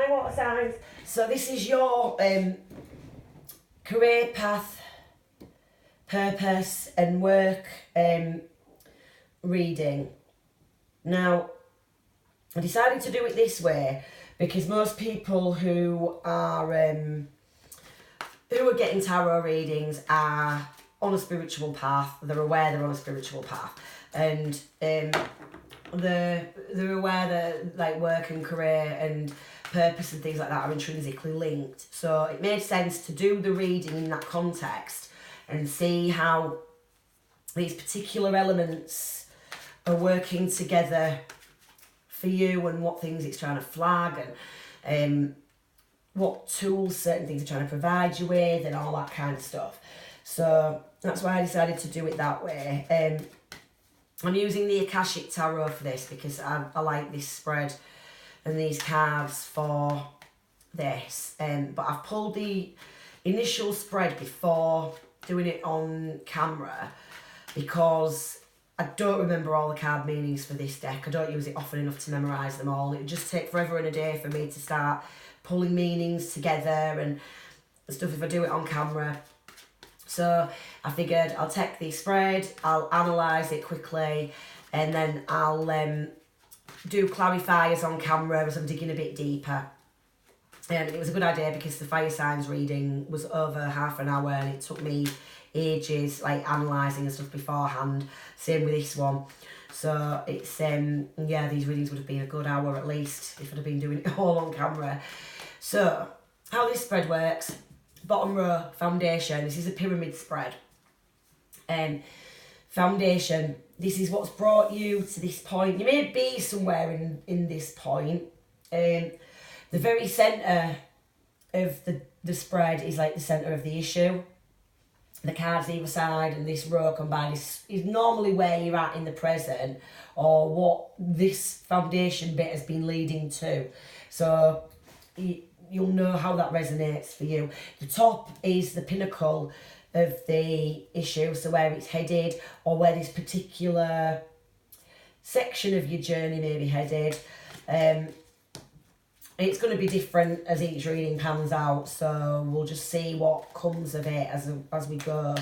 my water signs. So this is your career path, purpose and work reading. Now, I decided to do it this way because most people who are getting tarot readings are on a spiritual path. They're aware they're on a spiritual path, and they're aware that like work and career and purpose and things like that are intrinsically linked. So it made sense to do the reading in that context and see how these particular elements are working together for you and what things it's trying to flag and what tools certain things are trying to provide you with and all that kind of stuff. So that's why I decided to do it that way. I'm using the Akashic Tarot for this because I like this spread and these cards for this. But I've pulled the initial spread before doing it on camera because I don't remember all the card meanings for this deck. I don't use it often enough to memorise them all. It would just take forever and a day for me to start pulling meanings together and stuff if I do it on camera. So I figured I'll take the spread, I'll analyse it quickly, and then I'll do clarifiers on camera as I'm digging a bit deeper. And it was a good idea because the fire signs reading was over half an hour and it took me ages like analysing and stuff beforehand. Same with this one. So it's yeah, these readings would have been a good hour at least if I'd have been doing it all on camera. So how this spread works: bottom row, foundation. This is a pyramid spread. Foundation, this is what's brought you to this point. You may be somewhere in this point. The very centre of the spread is like the centre of the issue. The cards either side and this row combined is normally where you're at in the present or what this foundation bit has been leading to. So you'll know how that resonates for you. The top is the pinnacle of the issue, so where it's headed or where this particular section of your journey may be headed. It's going to be different as each reading pans out, so we'll just see what comes of it as we go.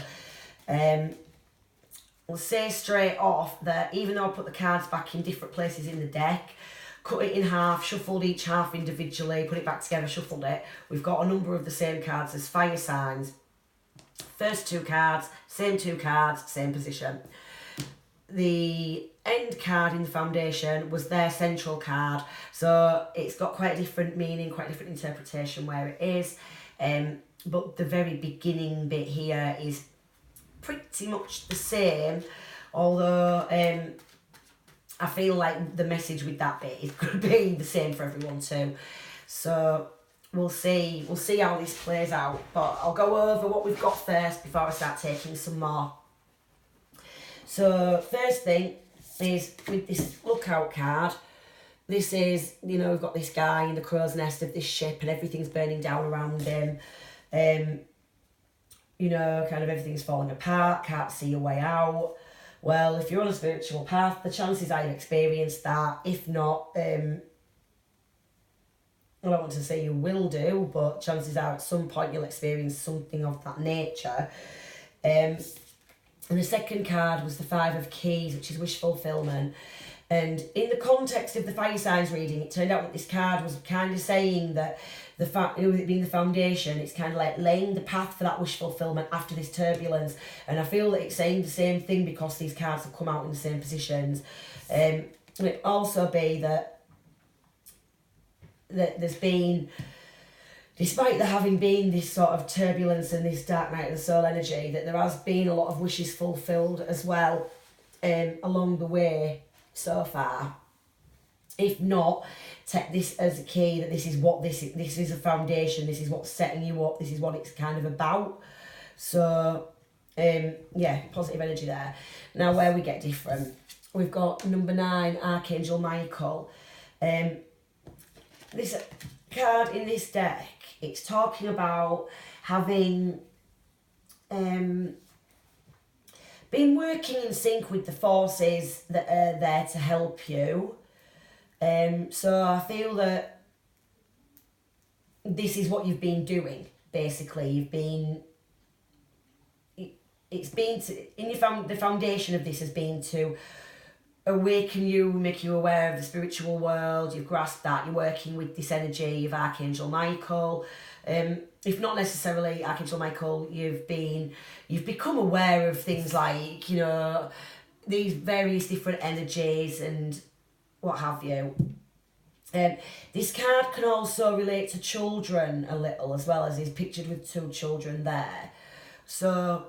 We'll say straight off that even though I put the cards back in different places in the deck, cut it in half, shuffled each half individually, put it back together, shuffled it, we've got a number of the same cards as fire signs. First two cards, same two cards, same position. The end card in the foundation was their central card, so it's got quite a different meaning, quite a different interpretation where it is. But the very beginning bit here is pretty much the same, although I feel like the message with that bit is going to be the same for everyone too. So we'll see how this plays out, but I'll go over what we've got first before I start taking some more. So first thing is with this lookout card, this is, you know, we've got this guy in the crow's nest of this ship and everything's burning down around him. You know, kind of everything's falling apart, can't see your way out. Well, if you're on a spiritual path, the chances are you've experienced that. If not, I don't want to say you will do, but chances are at some point you'll experience something of that nature. And the second card was the Five of Keys, which is wish fulfillment. And in the context of the fire signs reading, it turned out that this card was kind of saying that with it being the foundation, it's kind of like laying the path for that wish fulfillment after this turbulence. And I feel that it's saying the same thing because these cards have come out in the same positions. And it also be that there's been, despite there having been this sort of turbulence and this dark night of the soul energy, that there has been a lot of wishes fulfilled as well along the way so far. If not, take this as a key that this is what this is a foundation, this is what's setting you up, this is what it's kind of about. So yeah, positive energy there. Now where we get different, we've got number 9, Archangel Michael. This card in this deck, it's talking about having been working in sync with the forces that are there to help you. So I feel that this is what you've been doing, basically. It's been the foundation of this has been to awaken you, make you aware of the spiritual world. You've grasped that, you're working with this energy of Archangel Michael. If not necessarily Archangel Michael, you've become aware of things like, you know, these various different energies and what have you. This card can also relate to children a little, as well, as he's pictured with 2 children there. So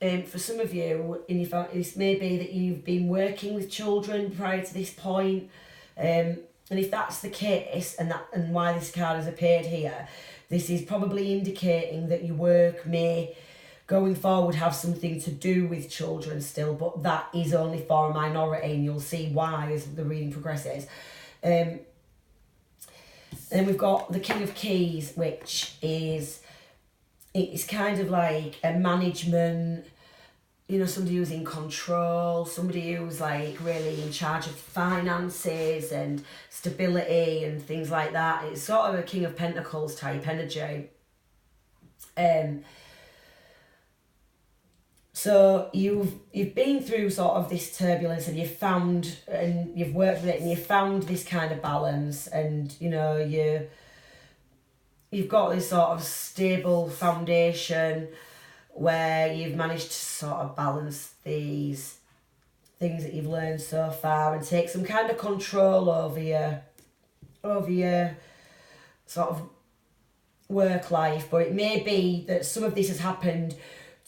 for some of you, it may be that you've been working with children prior to this point. And if that's the case, and why this card has appeared here, this is probably indicating that your work may, going forward, have something to do with children still, but that is only for a minority, and you'll see why as the reading progresses. Then we've got the King of Keys, which is, it's kind of like a management, you know, somebody who's in control, somebody who's like really in charge of finances and stability and things like that. It's sort of a King of Pentacles type energy. So you've been through sort of this turbulence, and you've worked with it, and you've found this kind of balance, and you know you've got this sort of stable foundation where you've managed to sort of balance these things that you've learned so far and take some kind of control over your sort of work life. But it may be that some of this has happened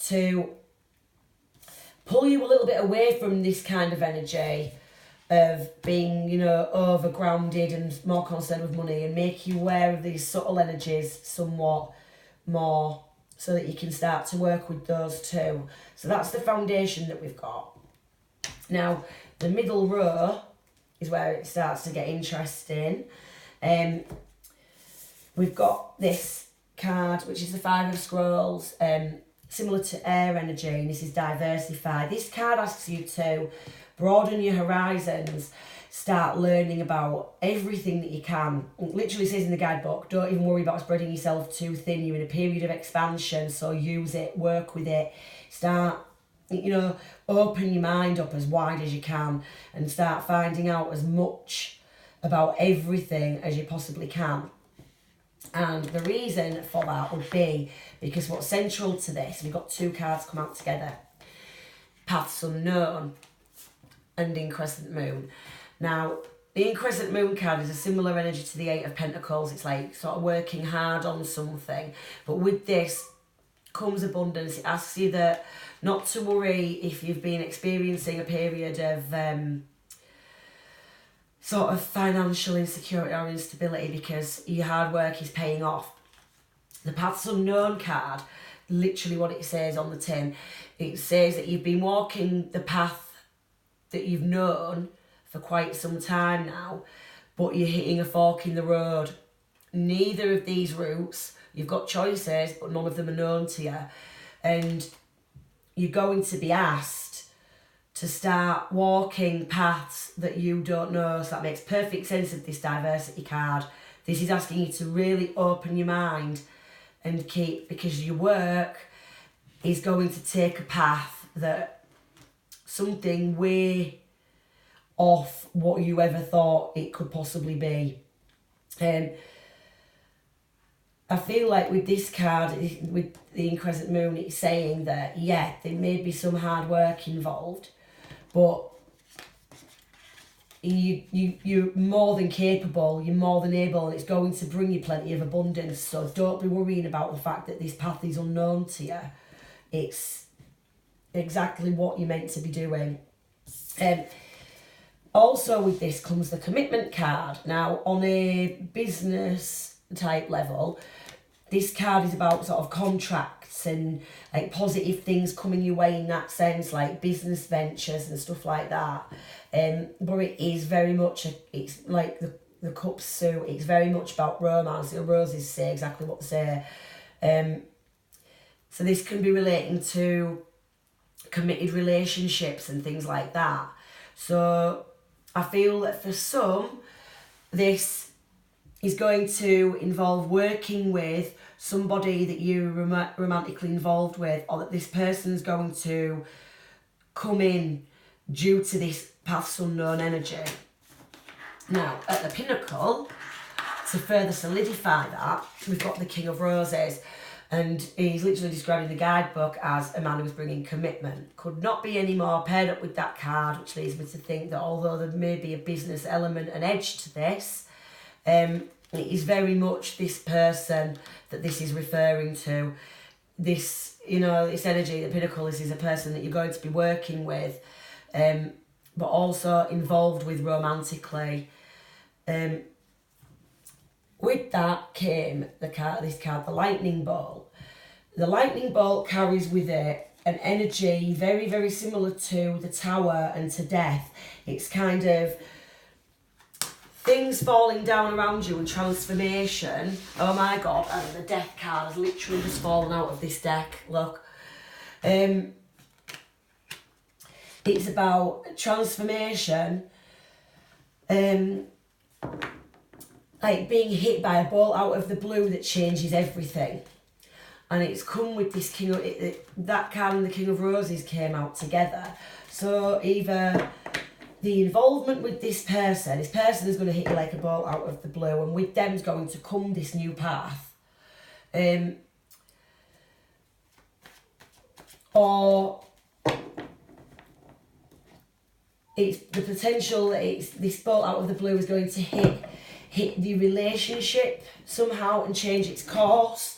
to pull you a little bit away from this kind of energy of being, you know, over grounded and more concerned with money, and make you aware of these subtle energies somewhat more, so that you can start to work with those too. So that's the foundation that we've got. Now, the middle row is where it starts to get interesting. We've got this card, which is the 5 of Scrolls, similar to air energy, and this is diversify. This card asks you to broaden your horizons, start learning about everything that you can. It literally says in the guidebook, don't even worry about spreading yourself too thin. You're in a period of expansion, so use it, work with it, start, you know, open your mind up as wide as you can and start finding out as much about everything as you possibly can. And the reason for that would be because what's central to this, we've got 2 cards come out together, Paths Unknown and In Crescent Moon. Now, the In Crescent Moon card is a similar energy to the 8 of Pentacles. It's like sort of working hard on something. But with this comes abundance. It asks you that not to worry if you've been experiencing a period of sort of financial insecurity or instability, because your hard work is paying off. The Paths Unknown card, literally what it says on the tin, it says that you've been walking the path that you've known for quite some time now, but you're hitting a fork in the road. Neither of these routes, you've got choices, but none of them are known to you. And you're going to be asked to start walking paths that you don't know. So that makes perfect sense of this diversity card. This is asking you to really open your mind and keep, because your work is going to take a path that something way off what you ever thought it could possibly be. I feel like with this card, with the In Crescent Moon, it's saying that, yeah, there may be some hard work involved, but you're more than capable, you're more than able, and it's going to bring you plenty of abundance. So don't be worrying about the fact that this path is unknown to you. It's exactly what you're meant to be doing. Also with this comes the Commitment card. Now, on a business type level, this card is about sort of contracts and like positive things coming your way in that sense, like business ventures and stuff like that. But it is very much, it's like the cups suit, it's very much about romance. The roses say exactly what they say. So this can be relating to committed relationships and things like that. So I feel that for some, this is going to involve working with somebody that you're romantically involved with, or that this person's going to come in due to this path's unknown energy. Now, at the pinnacle, to further solidify that, we've got the King of Roses, and he's literally described in the guidebook as a man who's bringing commitment. Could not be any more paired up with that card, which leads me to think that although there may be a business element and edge to this, it is very much this person that this is referring to. This, you know, this energy, the pinnacle, this is a person that you're going to be working with, but also involved with romantically. With that came this card, the lightning bolt. The lightning bolt carries with it an energy very, very similar to the Tower and to death. It's kind of things falling down around you and transformation. Oh my God, and the death card has literally just fallen out of this deck, look. It's about transformation, like being hit by a bolt out of the blue that changes everything. And it's come with this King of... that card and the King of Roses came out together. So either the involvement with this person is going to hit you like a bolt out of the blue, and with them's going to come this new path. Or it's the potential that it's this bolt out of the blue is going to hit the relationship somehow and change its course.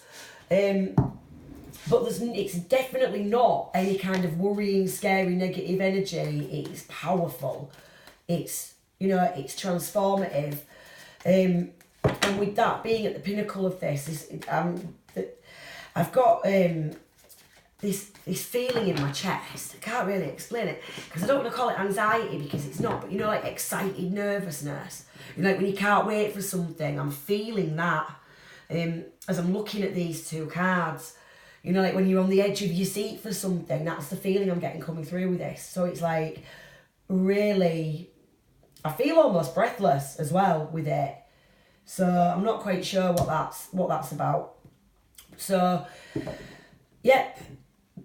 But it's definitely not any kind of worrying, scary, negative energy. It's powerful. It's, you know, it's transformative. And with that being at the pinnacle of this, I've got this feeling in my chest. I can't really explain it because I don't want to call it anxiety because it's not, but you know, like excited nervousness. You know, like when you can't wait for something, I'm feeling that as I'm looking at these two cards. You know, like when you're on the edge of your seat for something, that's the feeling I'm getting coming through with this. So it's like really, I feel almost breathless as well with it. So I'm not quite sure what that's about. So, yep,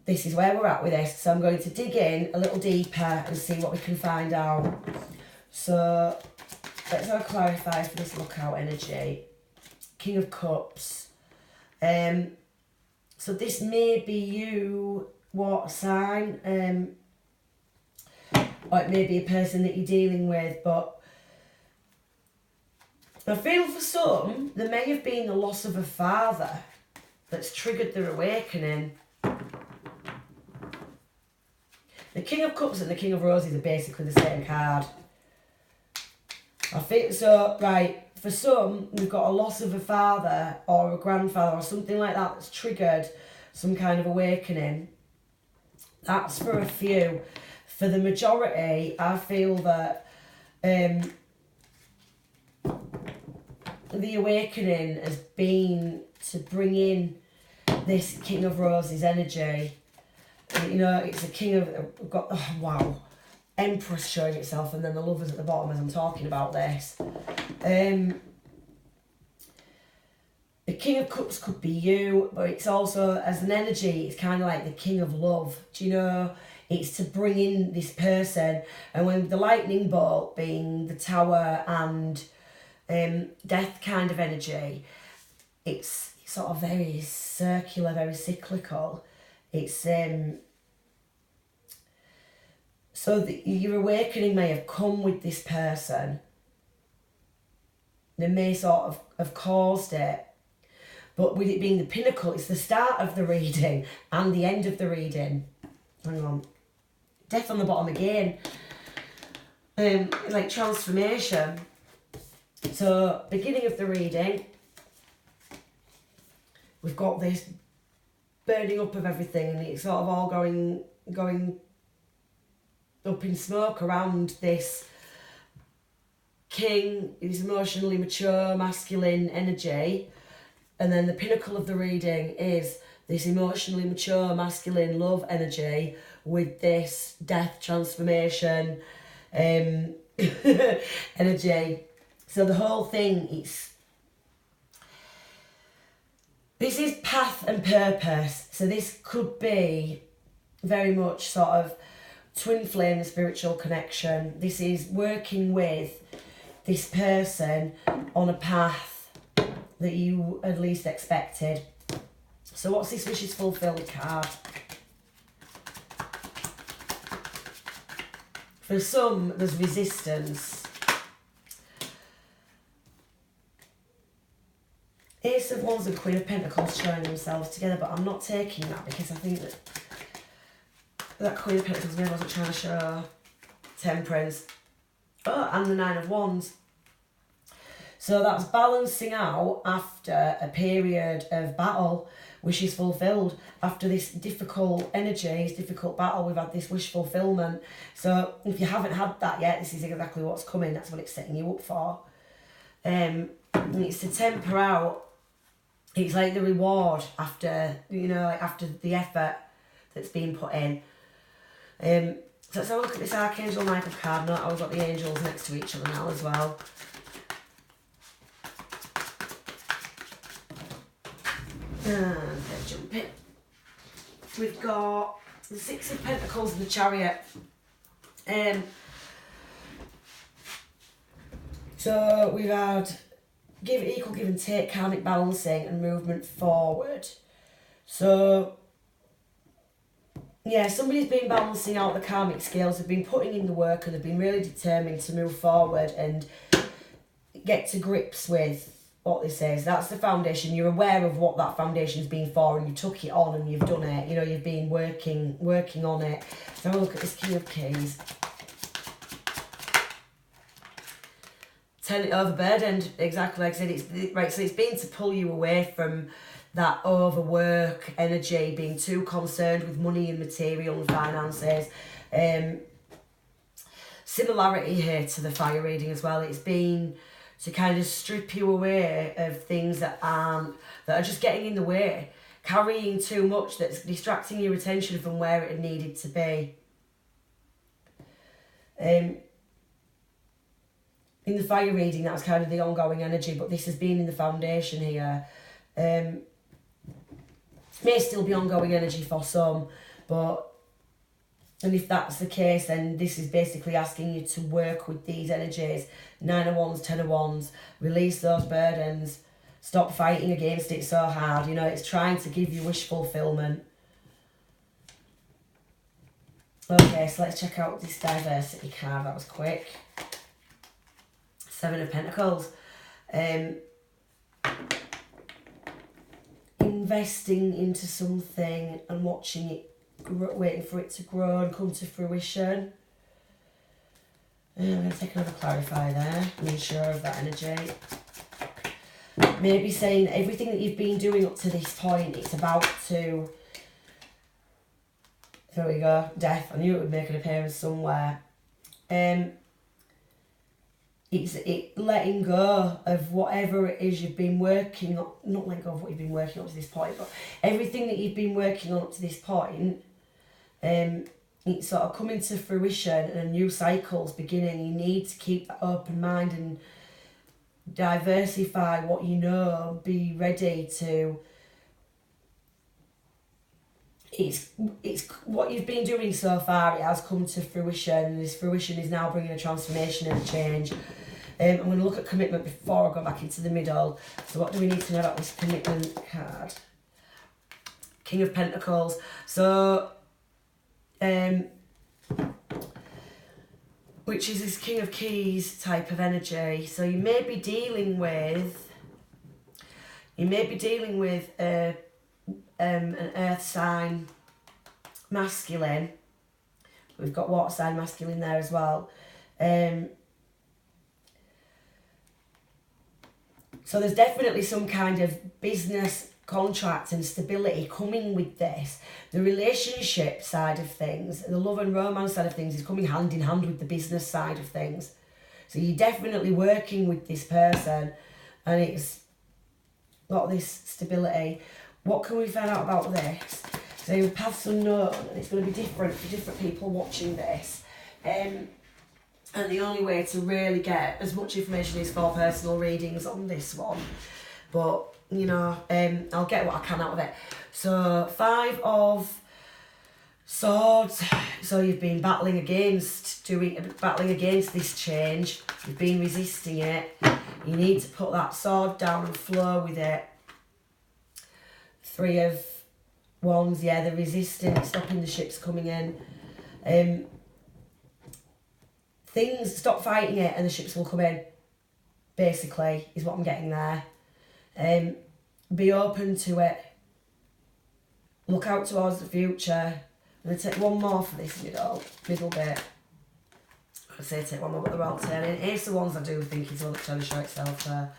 this is where we're at with this. So I'm going to dig in a little deeper and see what we can find out. So let's have a clarify for this lookout energy. King of Cups. So this may be you, what sign? Or it may be a person that you're dealing with, but I feel for some, there may have been the loss of a father that's triggered their awakening. The King of Cups and the King of Roses are basically the same card. I feel so, right, for some, we've got a loss of a father or a grandfather or something like that that's triggered some kind of awakening. That's for a few. For the majority, I feel that the awakening has been to bring in this King of Roses energy. You know, it's a king of... We've got, oh, wow. Empress showing itself, and then the Lovers at the bottom as I'm talking about this. The King of Cups could be you, but it's also, as an energy, it's kind of like the King of Love. Do you know? It's to bring in this person. And when the lightning bolt being the Tower and death kind of energy, it's sort of very circular, very cyclical. It's so your awakening may have come with this person. They may sort of have caused it. But with it being the pinnacle, it's the start of the reading and the end of the reading. Hang on. Death on the bottom again. Like transformation. So, beginning of the reading, we've got this burning up of everything, and it's sort of all going up in smoke around this king, his emotionally mature, masculine energy. And then the pinnacle of the reading is this emotionally mature, masculine love energy with this death transformation energy. So the whole thing, This is path and purpose. So this could be very much sort of twin flame spiritual connection. This is working with this person on a path that you at least expected. So what's this wishes fulfilled card? For some, there's resistance. Ace of Wands and Queen of Pentacles showing themselves together, but I'm not taking that because I think that Queen of Pentacles maybe wasn't trying to show Temperance. Oh, and the Nine of Wands. So that's balancing out after a period of battle, wishes fulfilled. After this difficult energy, this difficult battle, we've had this wish fulfillment. So if you haven't had that yet, this is exactly what's coming. That's what it's setting you up for. It's to temper out. It's like the reward after, you know, like after the effort that's been put in. So let's have a look at this Archangel Michael card. Note I've got the angels next to each other now as well. And let's jump in. We've got the Six of Pentacles and the Chariot. So we've had equal give and take, karmic balancing and movement forward. So yeah, somebody's been balancing out the karmic scales, they've been putting in the work and they've been really determined to move forward and get to grips with what this is. That's the foundation. You're aware of what that foundation's been for and you took it on and you've done it. You know, you've been working on it. So have a look at this King of Keys. Overburdened, exactly like I said. It's right. So it's been to pull you away from that overwork energy, being too concerned with money and material and finances. Similarity here to the fire reading as well. It's been to kind of strip you away of things that are just getting in the way, carrying too much that's distracting your attention from where it needed to be. In the fire reading, that was kind of the ongoing energy, but this has been in the foundation here. May still be ongoing energy for some, and if that's the case, then this is basically asking you to work with these energies. 9 of Wands, 10 of Wands, release those burdens, stop fighting against it so hard. You know, it's trying to give you wish fulfillment. Okay, so let's check out this diversity card. That was quick. 7 of Pentacles. Investing into something and watching it, waiting for it to grow and come to fruition. I'm going to take another clarify there. I'm unsure of that energy. Maybe saying everything that you've been doing up to this point, it's about to... There we go. Death. I knew it would make an appearance somewhere. It's letting go of whatever it is you've been working on. Not letting go of what you've been working on to this point, but everything that you've been working on up to this point, it's sort of coming to fruition and a new cycle's beginning. You need to keep that open mind and diversify what you know. Be ready to... It's what you've been doing so far, it has come to fruition, and this fruition is now bringing a transformation and a change. I'm going to look at commitment before I go back into the middle. So what do we need to know about this commitment card? King of Pentacles. So, which is this King of Keys type of energy. So you may be dealing with an earth sign masculine. We've got water sign masculine there as well. So there's definitely some kind of business contract and stability coming with this. The relationship side of things, the love and romance side of things is coming hand in hand with the business side of things. So you're definitely working with this person and it's got this stability. What can we find out about this? So paths unknown, and it's going to be different for different people watching this. And the only way to really get as much information is for personal readings on this one. but you know, I'll get what I can out of it. So 5 of Swords. So you've been battling against this change. You've been resisting it. You need to put that sword down and flow with it. 3 of Wands. Yeah, the resistance, stopping the ships coming in. Things, stop fighting it and the ships will come in. Basically, is what I'm getting there. Be open to it. Look out towards the future. I'm going to take one more for this middle bit. I say take one more, but they're all turning. Ace of Wands I do think is one trying to show itself there.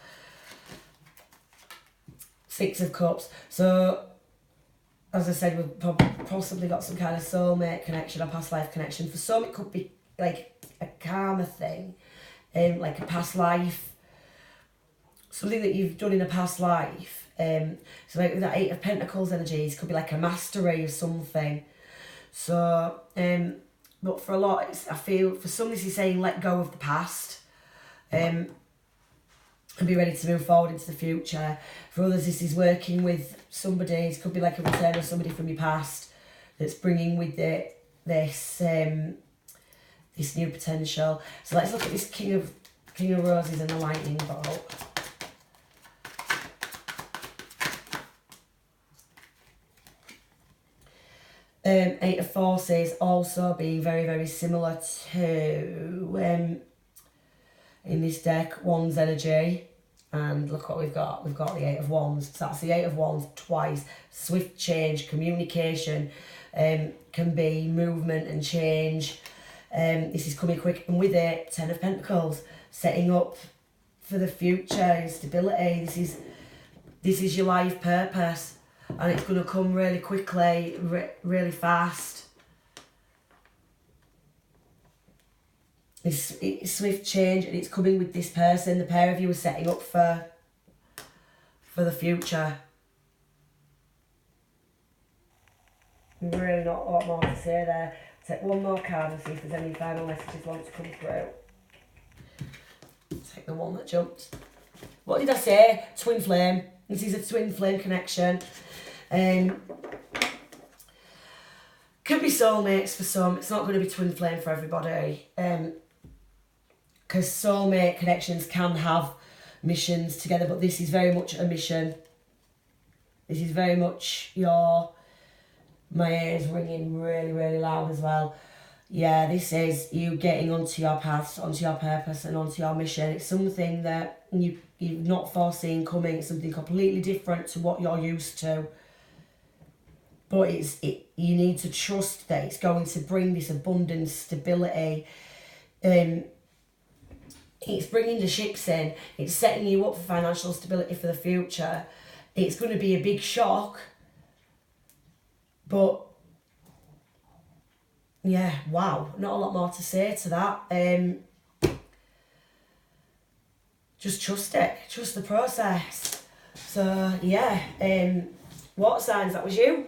6 of Cups. So, as I said, we've possibly got some kind of soulmate connection or past life connection. For some, it could be like a karma thing, like a past life. Something that you've done in a past life. So like with that 8 of Pentacles energies, could be like a mastery of something. So, but for a lot, I feel, for some this is saying let go of the past. And be ready to move forward into the future. For others, this is working with somebody. It could be like a return of somebody from your past that's bringing with it this this new potential. So let's look at this King of Roses and the Lightning Bolt. Eight of Forces also being very, very similar to in this deck, Wands energy. And look what we've got. We've got the 8 of Wands. So that's the 8 of Wands twice. Swift change, communication, can be movement and change. This is coming quick. And with it, 10 of Pentacles, setting up for the future and stability. This is your life purpose. And it's going to come really quickly, really fast. It's swift change, and it's coming with this person. The pair of you are setting up for the future. Really not a lot more to say there. Take one more card and see if there's any final messages want to come through. Take the one that jumped. What did I say? Twin flame. This is a twin flame connection. Can be soulmates for some. It's not going to be twin flame for everybody. Because soulmate connections can have missions together, but this is very much a mission. This is very much my ears ringing really, really loud as well. Yeah, this is you getting onto your path, onto your purpose and onto your mission. It's something that you've not foreseen coming. It's something completely different to what you're used to. But you need to trust that it's going to bring this abundance, stability. It's bringing the ships in. It's setting you up for financial stability for the future. It's going to be a big shock. But, yeah, wow. Not a lot more to say to that. Just trust it. Trust the process. So, yeah. Water signs, that was you.